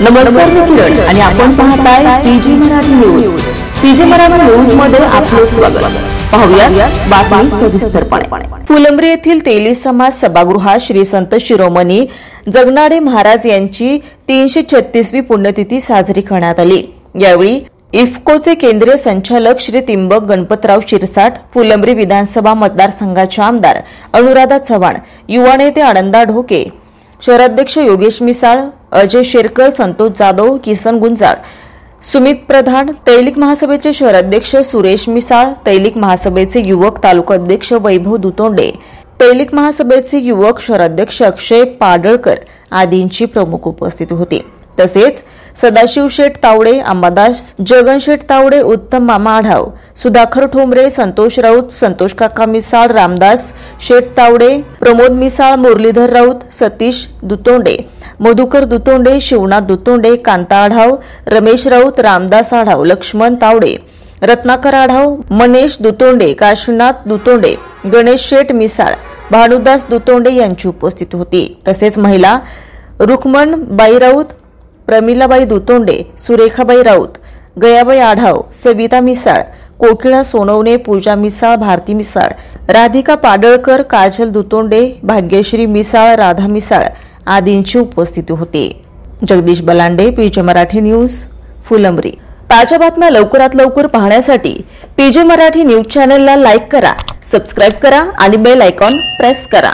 नमस्कार, मी किरण आणि आपण पाहताय PG Marathi news. PG Marathi news मध्ये आपले स्वागत. पाहूया बातमी सविस्तरपणे. फुलंब्री येथील तेली समाज सभागृहात श्री संत शिरोमणी जगनाडे महाराज यांची 336वी पुण्यतिथी साजरी करण्यात आली. यावेळी इफ्कोचे केंद्रीय संचालक श्री त्रिंबक गणपतराव शिरसाट, फुलंब्री विधानसभा मतदारसंघाचे आमदार अनुराधा चव्हाण, युवा नेते आनंदा ढोके, शहराध्यक्ष योगेश मिसाळ, अजय शेरकर, संतोष जाधव, किसन गुंजाळ, सुमित प्रधान, तैलिक महासभेचे शहराध्यक्ष सुरेश मिसाळ, तैलिक महासभेचे युवक तालुका अध्यक्ष वैभव दुतोंडे, तैलिक महासभेचे युवक शहराध्यक्ष अक्षय पाडळकर आदींची प्रमुख उपस्थिती होती. तसेच सदाशिव शेठ तावडे, अंबादास जगन शेठ तावडे, उत्तम मामा आढाव, सुधाकर ठोंबरे, संतोष राऊत, संतोष काका मिसाळ, रामदास शेठ तावडे, प्रमोद मिसाळ, मुरलीधर राऊत, सतीश दुतोंडे, मधुकर दुतोंडे, शिवनाथ दुतोंडे, कांता आढाव, रमेश राऊत, रामदास आढाव, लक्ष्मण तावडे, रत्नाकर आढाव, मनेश दुतोंडे, काशीनाथ दुतोंडे, गणेश शेठ मिसाळ, भानुदास दुतोंडे यांची उपस्थिती होती. तसेच महिला रुक्मण बाई राऊत, प्रमिलाबाई दुतोंडे, सुरेखाबाई राऊत, गयाबाई आढाव, सविता मिसाळ, कोकिळा सोनवणे, पूजा मिसाळ, भारती मिसाळ, राधिका पाडळकर, काजल दुतोंडे, भाग्यश्री मिसाळ, राधा मिसाळ आदींची उपस्थिती होती. Jagdish Balande, PJ Marathi news, Phulambri. ताज्या बातम्या लवकरात लवकर पाहण्यासाठी पीजे मराठी न्यूज चॅनलला लाईक करा, सबस्क्राईब करा आणि बेल आयकॉन प्रेस करा.